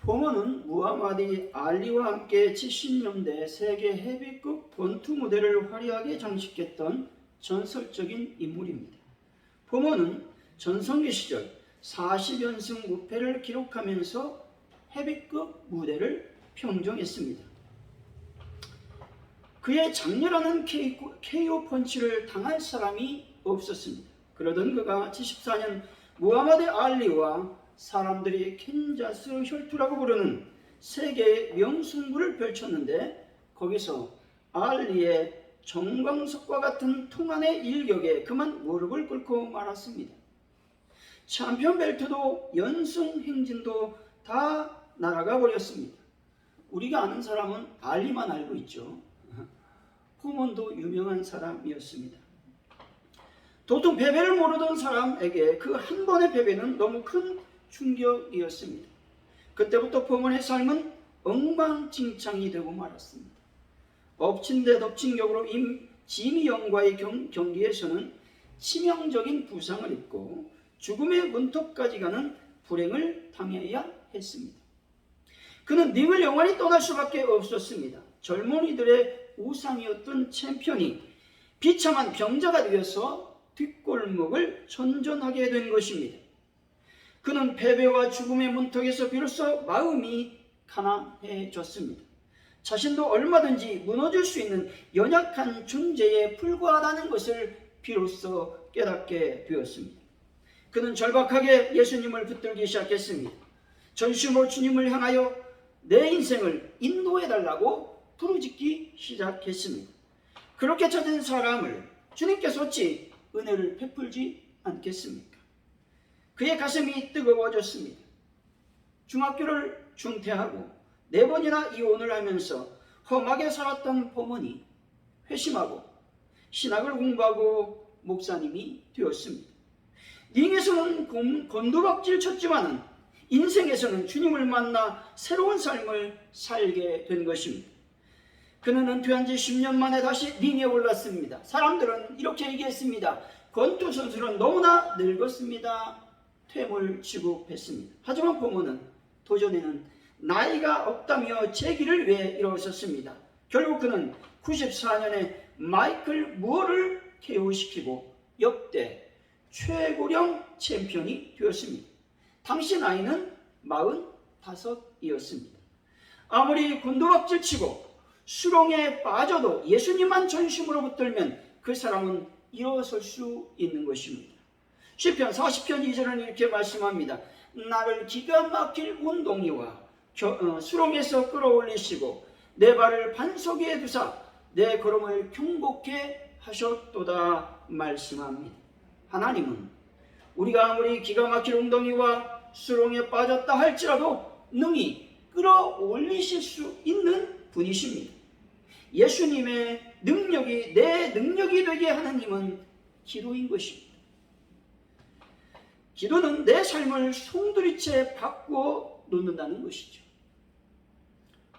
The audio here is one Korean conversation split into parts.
포먼은 무하마드 알리와 함께 70년대 세계 헤비급 권투 무대를 화려하게 장식했던 전설적인 인물입니다. 포먼은 전성기 시절 40연승 무패를 기록하면서 헤비급 무대를 평정했습니다. 그의 장렬하는 KO 펀치를 당할 사람이 없었습니다. 그러던 그가 74년 무하마드 알리와 사람들이 캔자스 혈투라고 부르는 세계의 명승부를 펼쳤는데, 거기서 알리의 정광석과 같은 통한의 일격에 그만 무릎을 꿇고 말았습니다. 챔피언 벨트도 연승 행진도 다 날아가 버렸습니다. 우리가 아는 사람은 알리만 알고 있죠. 포먼도 유명한 사람이었습니다. 도통 패배를 모르던 사람에게 그 한 번의 패배는 너무 큰 충격이었습니다. 그때부터 포먼의 삶은 엉망진창이 되고 말았습니다. 엎친 데 덮친 격으로 지미 영과의 경기에서는 치명적인 부상을 입고 죽음의 문턱까지 가는 불행을 당해야 했습니다. 그는 링을 영원히 떠날 수밖에 없었습니다. 젊은이들의 우상이었던 챔피언이 비참한 병자가 되어서 뒷골목을 전전하게 된 것입니다. 그는 패배와 죽음의 문턱에서 비로소 마음이 가난해졌습니다. 자신도 얼마든지 무너질 수 있는 연약한 존재에 불과하다는 것을 비로소 깨닫게 되었습니다. 그는 절박하게 예수님을 붙들기 시작했습니다. 전심으로 주님을 향하여 내 인생을 인도해달라고 부르짖기 시작했습니다. 그렇게 찾은 사람을 주님께서 어찌 은혜를 베풀지 않겠습니까? 그의 가슴이 뜨거워졌습니다. 중학교를 중퇴하고 4번이나 이혼을 하면서 험하게 살았던 포먼이 회심하고 신학을 공부하고 목사님이 되었습니다. 링에서는 곤두박질 쳤지만은 인생에서는 주님을 만나 새로운 삶을 살게 된 것입니다. 그는 은퇴한 지 10년 만에 다시 링에 올랐습니다. 사람들은 이렇게 얘기했습니다. 권투 선수는 너무나 늙었습니다. 퇴물 취급했습니다. 하지만 포먼은 도전에는 나이가 없다며 재기를 위해 일어섰습니다. 결국 그는 94년에 마이클 무어를 KO시키고 역대 최고령 챔피언이 되었습니다. 당시 나이는 45이었습니다. 아무리 곤두박질 치고 수렁에 빠져도 예수님만 전심으로 붙들면 그 사람은 일어설 수 있는 것입니다. 시편 40편 2절은 이렇게 말씀합니다. 나를 기가 막힐 운동이와 수렁에서 끌어올리시고 내 발을 반석 위에 두사 내 걸음을 경복해 하셨도다 말씀합니다. 하나님은 우리가 아무리 기가 막힐 웅덩이와 수렁에 빠졌다 할지라도 능히 끌어올리실 수 있는 분이십니다. 예수님의 능력이 내 능력이 되게 하는 힘은 기도인 것입니다. 기도는 내 삶을 송두리째 바꾸어 놓는다는 것이죠.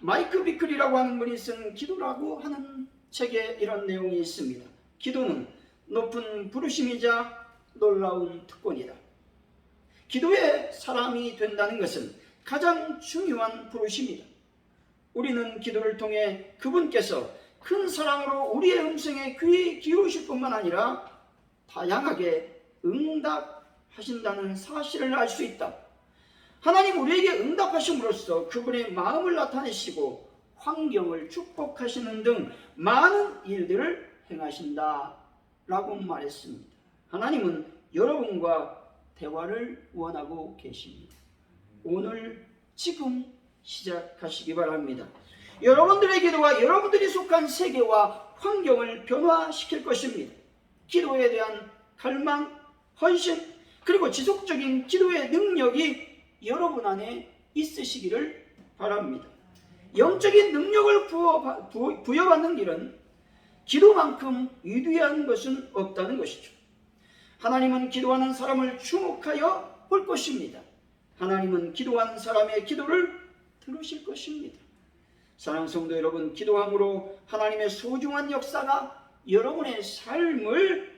마이크 비클이라고 하는 분이 쓴 기도라고 하는 책에 이런 내용이 있습니다. 기도는 높은 부르심이자 놀라운 특권이다. 기도의 사람이 된다는 것은 가장 중요한 부르심이다. 우리는 기도를 통해 그분께서 큰 사랑으로 우리의 음성에 귀 기울이실 뿐만 아니라 다양하게 응답하신다는 사실을 알 수 있다. 하나님 우리에게 응답하심으로써 그분의 마음을 나타내시고 환경을 축복하시는 등 많은 일들을 행하신다 라고 말했습니다. 하나님은 여러분과 대화를 원하고 계십니다. 오늘 지금 시작하시기 바랍니다. 여러분들의 기도가 여러분들이 속한 세계와 환경을 변화시킬 것입니다. 기도에 대한 갈망, 헌신, 그리고 지속적인 기도의 능력이 여러분 안에 있으시기를 바랍니다. 영적인 능력을 부여받는 길은 기도만큼 위대한 것은 없다는 것이죠. 하나님은 기도하는 사람을 주목하여 볼 것입니다. 하나님은 기도하는 사람의 기도를 들으실 것입니다. 사랑하는 성도 여러분, 기도함으로 하나님의 소중한 역사가 여러분의 삶을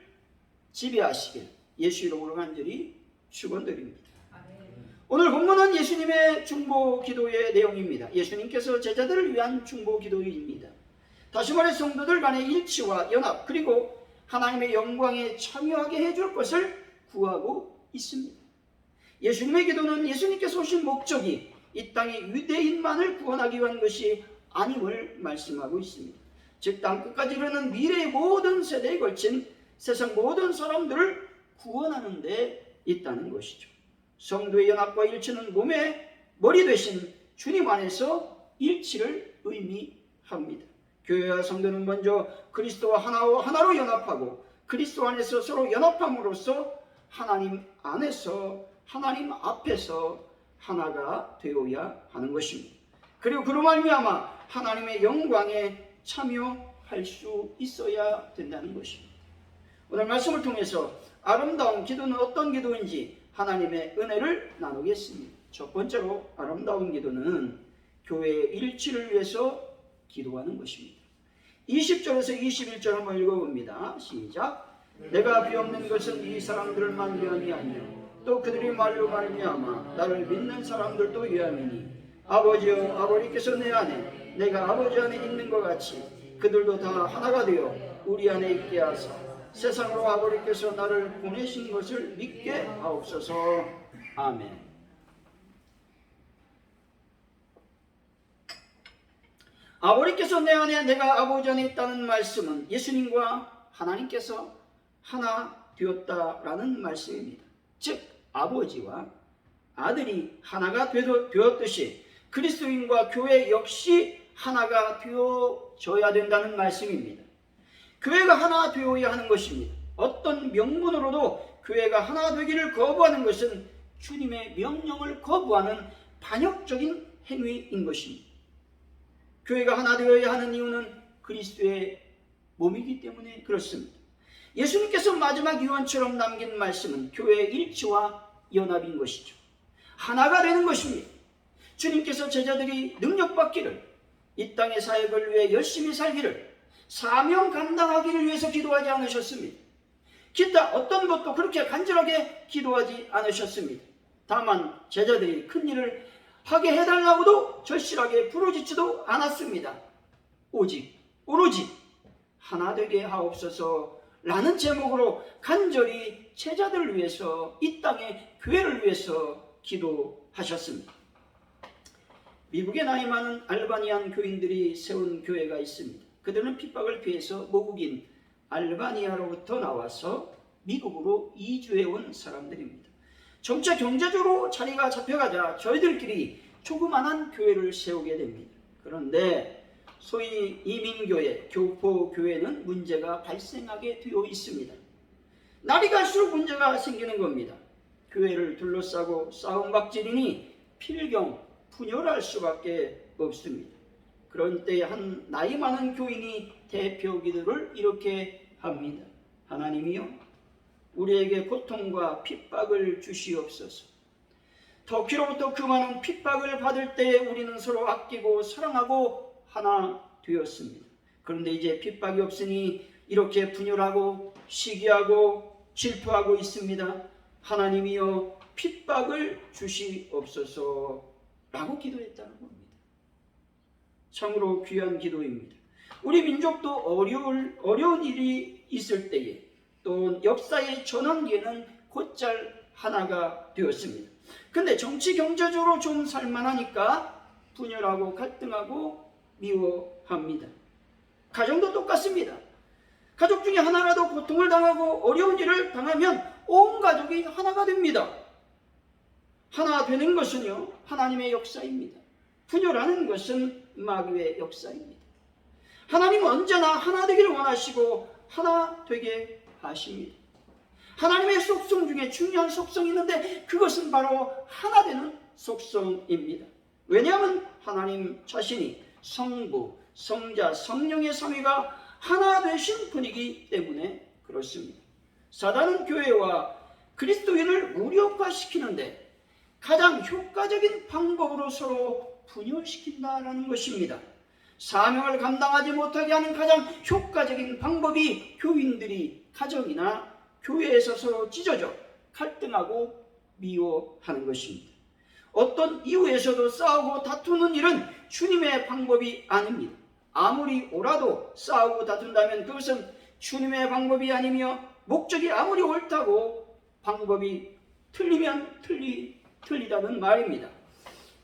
지배하시길 예수 이름으로 간절히 축원드립니다. 오늘 본문은 예수님의 중보 기도의 내용입니다. 예수님께서 제자들을 위한 중보 기도입니다. 다시 말해 성도들 간의 일치와 연합 그리고 하나님의 영광에 참여하게 해줄 것을 구하고 있습니다. 예수님의 기도는 예수님께서 오신 목적이 이 땅의 유대인만을 구원하기 위한 것이 아님을 말씀하고 있습니다. 즉 땅끝까지 이르는 미래의 모든 세대에 걸친 세상 모든 사람들을 구원하는 데 있다는 것이죠. 성도의 연합과 일치는 몸의 머리 되신 주님 안에서 일치를 의미합니다. 교회와 성도는 먼저 그리스도와 하나로 연합하고 그리스도 안에서 서로 연합함으로써 하나님 안에서 하나님 앞에서 하나가 되어야 하는 것입니다. 그리고 그로 말미암아 하나님의 영광에 참여할 수 있어야 된다는 것입니다. 오늘 말씀을 통해서 아름다운 기도는 어떤 기도인지 하나님의 은혜를 나누겠습니다. 첫 번째로 아름다운 기도는 교회의 일치를 위해서 기도하는 것입니다. 20절에서 21절 한번 읽어봅니다. 시작. 내가 비옵는 것은 이 사람들만 위함이 아니요 또 그들이 말로 말미암아 나를 믿는 사람들도 위함이니 아버지여 아버지께서 내 안에 내가 아버지 안에 있는 것 같이 그들도 다 하나가 되어 우리 안에 있게 하사 세상으로 아버지께서 나를 보내신 것을 믿게 하옵소서. 아멘. 아버지께서 내 안에 내가 아버지 안에 있다는 말씀은 예수님과 하나님께서 하나 되었다라는 말씀입니다. 즉 아버지와 아들이 하나가 되었듯이 그리스도인과 교회 역시 하나가 되어져야 된다는 말씀입니다. 교회가 하나 되어야 하는 것입니다. 어떤 명분으로도 교회가 하나 되기를 거부하는 것은 주님의 명령을 거부하는 반역적인 행위인 것입니다. 교회가 하나 되어야 하는 이유는 그리스도의 몸이기 때문에 그렇습니다. 예수님께서 마지막 유언처럼 남긴 말씀은 교회의 일치와 연합인 것이죠. 하나가 되는 것입니다. 주님께서 제자들이 능력받기를, 이 땅의 사역을 위해 열심히 살기를, 사명 감당하기를 위해서 기도하지 않으셨습니다. 기타 어떤 것도 그렇게 간절하게 기도하지 않으셨습니다. 다만 제자들이 큰 일을 하게 해달라고도 절실하게 부르짖지도 않았습니다. 오로지 하나 되게 하옵소서 라는 제목으로 간절히 제자들을 위해서, 이 땅의 교회를 위해서 기도하셨습니다. 미국의 나이 많은 알바니안 교인들이 세운 교회가 있습니다. 그들은 핍박을 피해서 모국인 알바니아로부터 나와서 미국으로 이주해온 사람들입니다. 점차 경제적으로 자리가 잡혀가자 저희들끼리 조그만한 교회를 세우게 됩니다. 그런데 소위 이민교회, 교포교회는 문제가 발생하게 되어 있습니다. 날이 갈수록 문제가 생기는 겁니다. 교회를 둘러싸고 싸움박질이니 필경 분열할 수밖에 없습니다. 그런 때에 한 나이 많은 교인이 대표 기도를 이렇게 합니다. 하나님이여, 우리에게 고통과 핍박을 주시옵소서. 터키로부터 그 많은 핍박을 받을 때에 우리는 서로 아끼고 사랑하고 하나 되었습니다. 그런데 이제 핍박이 없으니 이렇게 분열하고 시기하고 질투하고 있습니다. 하나님이여, 핍박을 주시옵소서 라고 기도했다는 겁니다. 참으로 귀한 기도입니다. 우리 민족도 어려운 일이 있을 때에 또 역사의 전환기에는 곧잘 하나가 되었습니다. 근데 정치 경제적으로 좀 살만하니까 분열하고 갈등하고 미워합니다. 가정도 똑같습니다. 가족 중에 하나라도 고통을 당하고 어려운 일을 당하면 온 가족이 하나가 됩니다. 하나 되는 것은요, 하나님의 역사입니다. 분열하는 것은 마귀의 역사입니다. 하나님은 언제나 하나 되기를 원하시고 하나 되게 하십니다. 하나님의 속성 중에 중요한 속성이 있는데 그것은 바로 하나 되는 속성입니다. 왜냐하면 하나님 자신이 성부, 성자, 성령의 삼위가 하나 되신 분이기 때문에 그렇습니다. 사단은 교회와 그리스도인을 무력화시키는데 가장 효과적인 방법으로 서로 분열시킨다는 것입니다. 사명을 감당하지 못하게 하는 가장 효과적인 방법이 교인들이 가정이나 교회에서 서로 찢어져 갈등하고 미워하는 것입니다. 어떤 이유에서도 싸우고 다투는 일은 주님의 방법이 아닙니다. 아무리 옳아도 싸우고 다툰다면 그것은 주님의 방법이 아니며, 목적이 아무리 옳다고 방법이 틀리면 틀리다는 말입니다.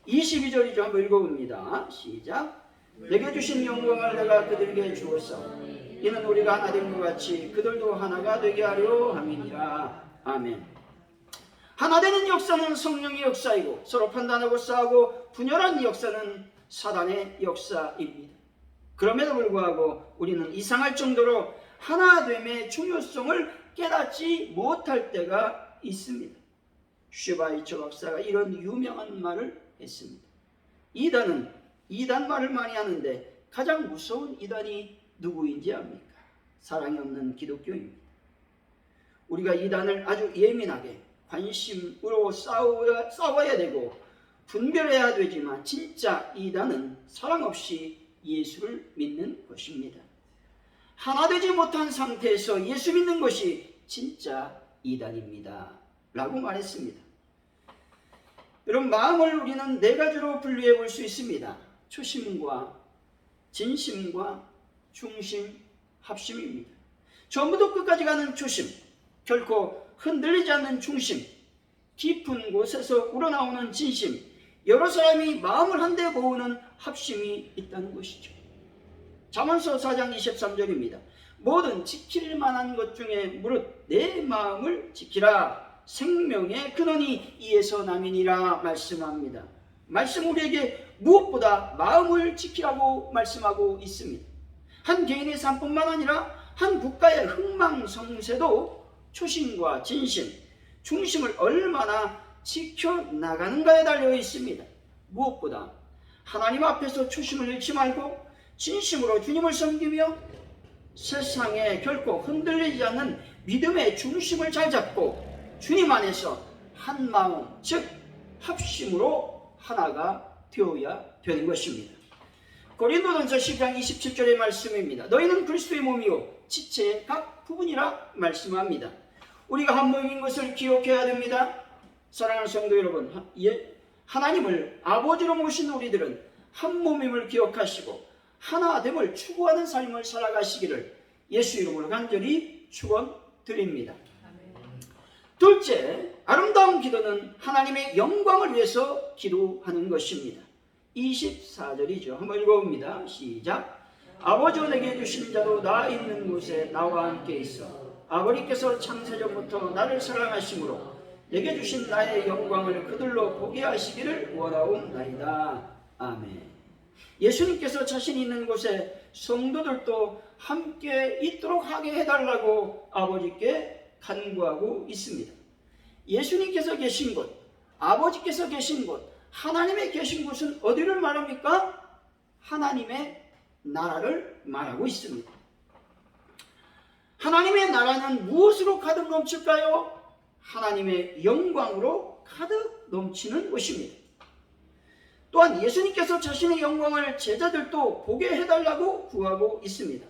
22절이죠. 한번 읽어봅니다. 시작. 내게 주신 영광을 내가 그들에게 주었어. 이는 우리가 하나 된 것 같이 그들도 하나가 되게 하려 함이니라. 아멘. 하나 되는 역사는 성령의 역사이고, 서로 판단하고 싸우고 분열한 역사는 사단의 역사입니다. 그럼에도 불구하고 우리는 이상할 정도로 하나됨의 중요성을 깨닫지 못할 때가 있습니다. 슈바이처 박사가 이런 유명한 말을 했습니다. 이단 말을 많이 하는데 가장 무서운 이단이 누구인지 압니까? 사랑이 없는 기독교입니다. 우리가 이단을 아주 예민하게 관심으로 싸워야 되고 분별해야 되지만, 진짜 이단은 사랑 없이 예수를 믿는 것입니다. 하나 되지 못한 상태에서 예수 믿는 것이 진짜 이단입니다 라고 말했습니다. 여러분, 마음을 우리는 네 가지로 분류해 볼 수 있습니다. 초심과 진심과 중심, 합심입니다. 처음부터 끝까지 가는 초심, 결코 흔들리지 않는 중심, 깊은 곳에서 우러나오는 진심, 여러 사람이 마음을 한데 모으는 합심이 있다는 것이죠. 잠언서 4장 23절입니다. 모든 지킬 만한 것 중에 무릇 내 마음을 지키라. 생명의 근원이 이에서 남이니라 말씀합니다. 말씀 우리에게 무엇보다 마음을 지키라고 말씀하고 있습니다. 한 개인의 삶뿐만 아니라 한 국가의 흥망성쇠도 초심과 진심, 중심을 얼마나 지켜나가는가에 달려 있습니다. 무엇보다 하나님 앞에서 초심을 잃지 말고 진심으로 주님을 섬기며 세상에 결코 흔들리지 않는 믿음의 중심을 잘 잡고 주님 안에서 한 마음, 즉 합심으로 하나가 되어야 되는 것입니다. 고린도전서 10장 27절의 말씀입니다. 너희는 그리스도의 몸이요 지체의 각 부분이라 말씀합니다. 우리가 한 몸인 것을 기억해야 됩니다. 사랑하는 성도 여러분, 하나님을 아버지로 모신 우리들은 한 몸임을 기억하시고 하나됨을 추구하는 삶을 살아가시기를 예수 이름으로 간절히 축원드립니다. 둘째, 아름다운 기도는 하나님의 영광을 위해서 기도하는 것입니다. 24절이죠. 한번 읽어봅니다. 시작. 아버지가 내게 주신 자로 나 있는 곳에 나와 함께 있어 아버지께서 창세전부터 나를 사랑하심으로 내게 주신 나의 영광을 그들로 보게 하시기를 원하옵나이다. 아멘. 예수님께서 자신 있는 곳에 성도들도 함께 있도록 하게 해달라고 아버지께 간구하고 있습니다. 예수님께서 계신 곳, 아버지께서 계신 곳, 하나님의 계신 곳은 어디를 말합니까? 하나님의 나라를 말하고 있습니다. 하나님의 나라는 무엇으로 가득 넘칠까요? 하나님의 영광으로 가득 넘치는 곳입니다. 또한 예수님께서 자신의 영광을 제자들도 보게 해달라고 구하고 있습니다.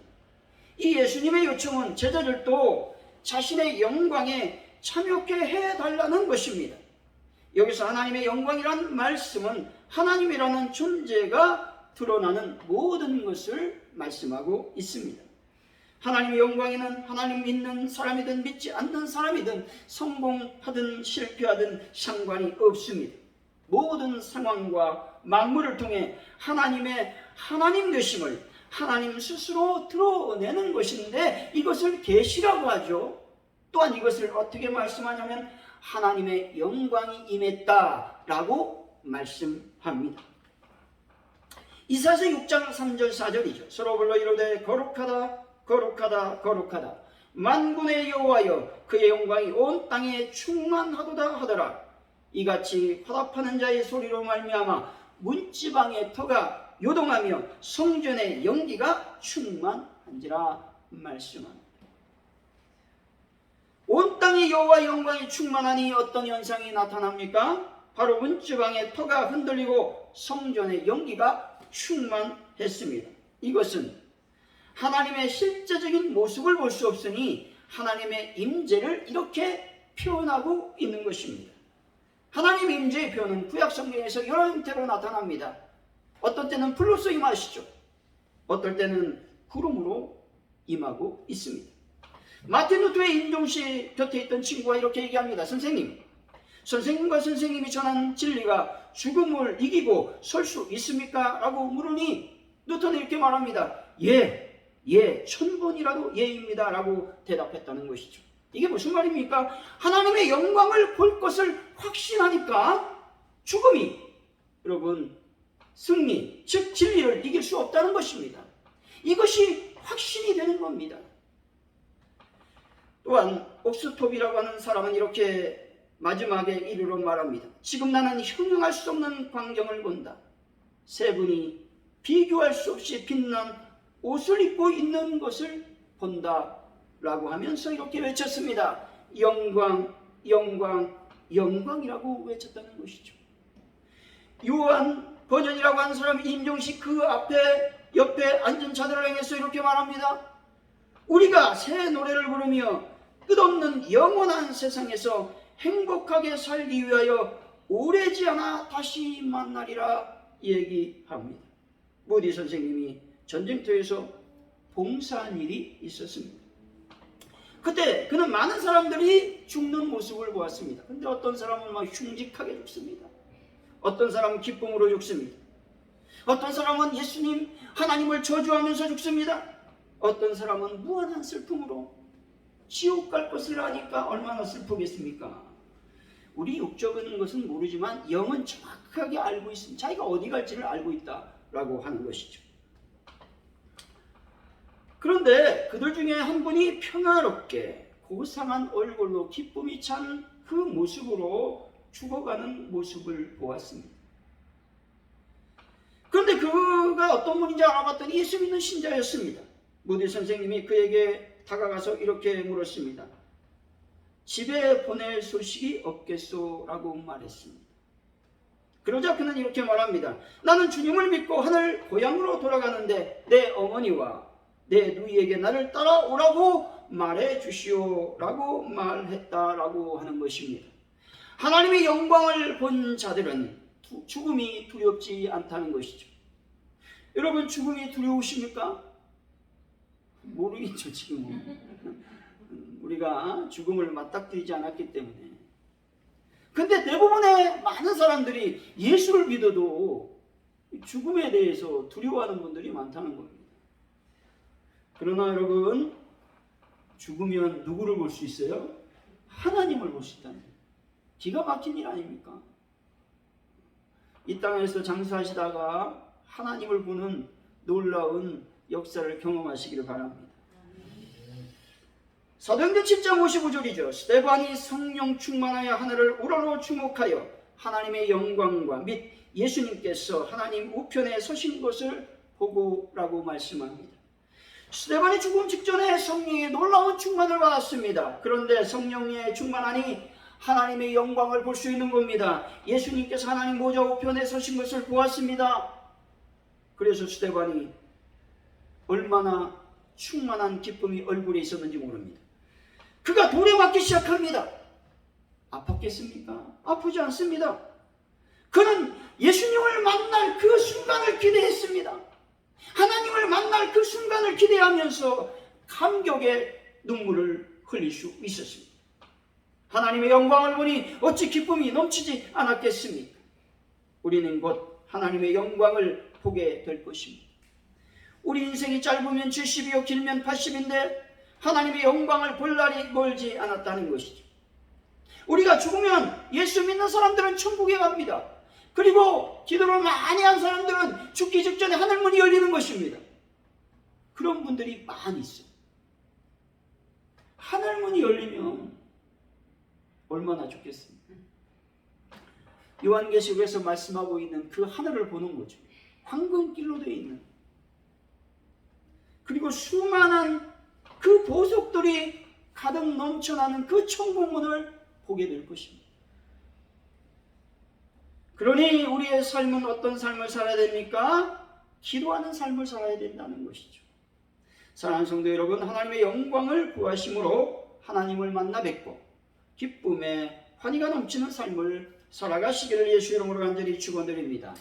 이 예수님의 요청은 제자들도 자신의 영광에 참여케 해달라는 것입니다. 여기서 하나님의 영광이라는 말씀은 하나님이라는 존재가 드러나는 모든 것을 말씀하고 있습니다. 하나님의 영광에는 하나님 믿는 사람이든 믿지 않는 사람이든 성공하든 실패하든 상관이 없습니다. 모든 상황과 만물을 통해 하나님의 하나님 되심을 하나님 스스로 드러내는 것인데 이것을 계시라고 하죠. 또한 이것을 어떻게 말씀하냐면 하나님의 영광이 임했다라고 말씀합니다. 이사야서 6장 3절 4절이죠. 서로 불러 이르되 거룩하다 거룩하다 거룩하다 만군의 여호와여 그의 영광이 온 땅에 충만하도다 하더라. 이같이 화답하는 자의 소리로 말미암아 문지방의 터가 요동하며 성전의 연기가 충만한지라 말씀합니다. 온 땅에 여호와의 영광이 충만하니 어떤 현상이 나타납니까? 바로 문지방의 터가 흔들리고 성전의 연기가 충만했습니다. 이것은 하나님의 실제적인 모습을 볼 수 없으니 하나님의 임재를 이렇게 표현하고 있는 것입니다. 하나님의 임재의 표현은 구약 성경에서 여러 형태로 나타납니다. 어떤 때는 불로서 임하시죠. 어떨 때는 구름으로 임하고 있습니다. 마틴 루터의 임종시 곁에 있던 친구가 이렇게 얘기합니다. 선생님과 선생님이 전한 진리가 죽음을 이기고 설 수 있습니까? 라고 물으니 루터는 이렇게 말합니다. 예, 1000번이라도 예입니다. 라고 대답했다는 것이죠. 이게 무슨 말입니까? 하나님의 영광을 볼 것을 확신하니까 죽음이, 여러분, 승리, 즉 진리를 이길 수 없다는 것입니다. 이것이 확신이 되는 겁니다. 또한 옥스톱이라고 하는 사람은 이렇게 마지막에 이르러 말합니다. 지금 나는 형용할 수 없는 광경을 본다. 세 분이 비교할 수 없이 빛난 옷을 입고 있는 것을 본다 라고 하면서 이렇게 외쳤습니다. 영광, 영광, 영광이라고 외쳤다는 것이죠. 요한 번연이라고 하는 사람이 임종식 그 옆에 앉은 자들을 향해서 이렇게 말합니다. 우리가 새 노래를 부르며 끝없는 영원한 세상에서 행복하게 살기 위하여 오래지 않아 다시 만나리라 얘기합니다. 모디 선생님이 전쟁터에서 봉사한 일이 있었습니다. 그때 그는 많은 사람들이 죽는 모습을 보았습니다. 근데 어떤 사람은 막 흉직하게 죽습니다. 어떤 사람은 기쁨으로 죽습니다. 어떤 사람은 예수님, 하나님을 저주하면서 죽습니다. 어떤 사람은 무한한 슬픔으로 지옥 갈 것을 아니까 얼마나 슬프겠습니까? 우리 육적인 것은 모르지만 영은 정확하게 알고 있습니다. 자기가 어디 갈지를 알고 있다라고 하는 것이죠. 그런데 그들 중에 한 분이 평화롭게 고상한 얼굴로 기쁨이 찬 그 모습으로 죽어가는 모습을 보았습니다. 그런데 그가 어떤 분인지 알아봤더니 예수 믿는 신자였습니다. 모디 선생님이 그에게 다가가서 이렇게 물었습니다. 집에 보낼 소식이 없겠소? 라고 말했습니다. 그러자 그는 이렇게 말합니다. 나는 주님을 믿고 하늘 고향으로 돌아가는데 내 어머니와 내 누이에게 나를 따라오라고 말해 주시오 라고 말했다라고 하는 것입니다. 하나님의 영광을 본 자들은 죽음이 두렵지 않다는 것이죠. 여러분, 죽음이 두려우십니까? 모르겠죠. 지금은 우리가 죽음을 맞닥뜨리지 않았기 때문에. 근데 대부분의 많은 사람들이 예수를 믿어도 죽음에 대해서 두려워하는 분들이 많다는 겁니다. 그러나 여러분, 죽으면 누구를 볼 수 있어요? 하나님을 볼 수 있다는 거예요. 기가 막힌 일 아닙니까? 이 땅에서 장사하시다가 하나님을 보는 놀라운 역사를 경험하시기를 바랍니다. 사도행전 7장 55절이죠. 스데반이 성령 충만하여 하늘을 우러러 주목하여 하나님의 영광과 및 예수님께서 하나님 우편에 서신 것을 보고라고 말씀합니다. 스데반이 죽음 직전에 성령의 놀라운 충만을 받았습니다. 그런데 성령의 충만하니 하나님의 영광을 볼 수 있는 겁니다. 예수님께서 하나님 보좌 우편에 서신 것을 보았습니다. 그래서 스데반이 얼마나 충만한 기쁨이 얼굴에 있었는지 모릅니다. 그가 돌에 맞기 시작합니다. 아팠겠습니까? 아프지 않습니다. 그는 예수님을 만날 그 순간을 기대했습니다. 하나님을 만날 그 순간을 기대하면서 감격의 눈물을 흘릴 수 있었습니다. 하나님의 영광을 보니 어찌 기쁨이 넘치지 않았겠습니까? 우리는 곧 하나님의 영광을 보게 될 것입니다. 우리 인생이 짧으면 70이요 길면 80인데 하나님의 영광을 볼 날이 멀지 않았다는 것이죠. 우리가 죽으면 예수 믿는 사람들은 천국에 갑니다. 그리고 기도를 많이 한 사람들은 죽기 직전에 하늘문이 열리는 것입니다. 그런 분들이 많이 있어요. 하늘문이 열리면 얼마나 좋겠습니까? 요한계시록에서 말씀하고 있는 그 하늘을 보는 거죠. 황금길로 되어 있는, 그리고 수많은 그 보석들이 가득 넘쳐나는 그 천국문을 보게 될 것입니다. 그러니 우리의 삶은 어떤 삶을 살아야 됩니까? 기도하는 삶을 살아야 된다는 것이죠. 사랑하는 성도 여러분, 하나님의 영광을 구하심으로 하나님을 만나 뵙고 기쁨에 환희가 넘치는 삶을 살아가시기를 예수 이름으로 간절히 축원드립니다.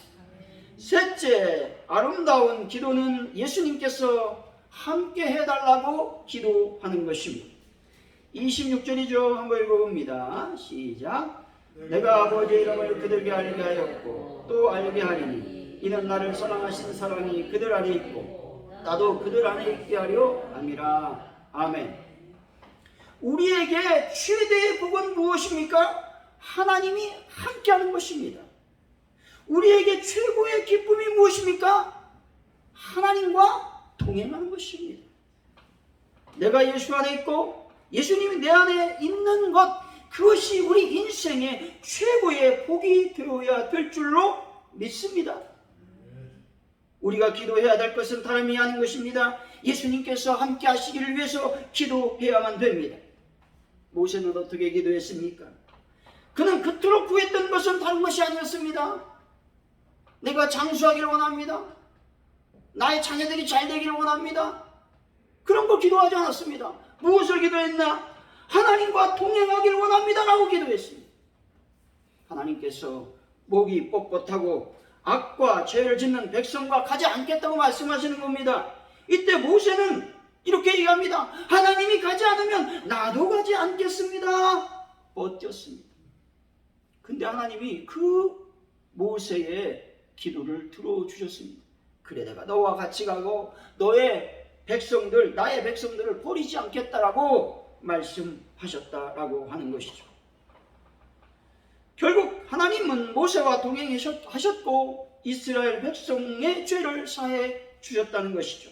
셋째, 아름다운 기도는 예수님께서 함께 해달라고 기도하는 것입니다. 26절이죠. 한번 읽어봅니다. 시작. 내가 아버지의 이름을 그들에게 알게 하였고 또 알게 하리니 이는 나를 사랑하신 사랑이 그들 안에 있고 나도 그들 안에 있게 하려 함이라. 아멘. 우리에게 최대의 복은 무엇입니까? 하나님이 함께하는 것입니다. 우리에게 최고의 기쁨이 무엇입니까? 하나님과 동행하는 것입니다. 내가 예수 안에 있고 예수님이 내 안에 있는 것, 그것이 우리 인생의 최고의 복이 되어야 될 줄로 믿습니다. 우리가 기도해야 될 것은 다름이 아닌 것입니다. 예수님께서 함께 하시기를 위해서 기도해야만 됩니다. 모세는 어떻게 기도했습니까? 그는 그토록 구했던 것은 다른 것이 아니었습니다. 내가 장수하기를 원합니다. 나의 자녀들이 잘 되기를 원합니다. 그런 거 기도하지 않았습니다. 무엇을 기도했나? 하나님과 동행하기를 원합니다 라고 기도했습니다. 하나님께서 목이 뻣뻣하고 악과 죄를 짓는 백성과 가지 않겠다고 말씀하시는 겁니다. 이때 모세는 이렇게 얘기합니다. 하나님이 가지 않으면 나도 가지 않겠습니다. 버텼습니다. 근데 하나님이 그 모세의 기도를 들어주셨습니다. 그래, 내가 너와 같이 가고 너의 백성들, 나의 백성들을 버리지 않겠다라고 말씀하셨다라고 하는 것이죠. 결국 하나님은 모세와 동행하셨고 이스라엘 백성의 죄를 사해 주셨다는 것이죠.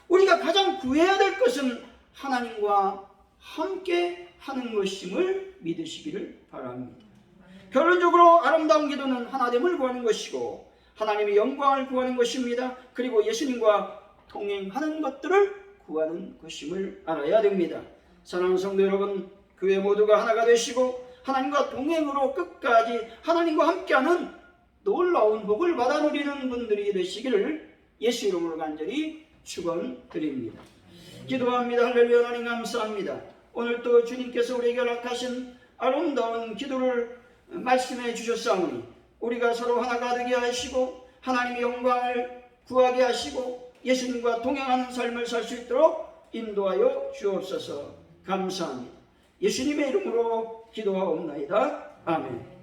우리가 가장 구해야 될 것은 하나님과 함께 하는 것임을 믿으시기를 바랍니다. 결론적으로 아름다운 기도는 하나됨을 구하는 것이고 하나님의 영광을 구하는 것입니다. 그리고 예수님과 동행하는 것들을 구하는 것임을 알아야 됩니다. 사랑하는 성도 여러분, 교회 모두가 하나가 되시고 하나님과 동행으로 끝까지 하나님과 함께하는 놀라운 복을 받아 누리는 분들이 되시기를 예수 이름으로 간절히 축원드립니다. 기도합니다. 할렐루야. 하나님 감사합니다. 오늘 또 주님께서 우리에게 허락하신 아름다운 기도를 말씀해 주셨사오니 우리가 서로 하나가 되게 하시고 하나님의 영광을 구하게 하시고 예수님과 동행하는 삶을 살 수 있도록 인도하여 주옵소서. 감사합니다. 예수님의 이름으로 기도하옵나이다. 아멘.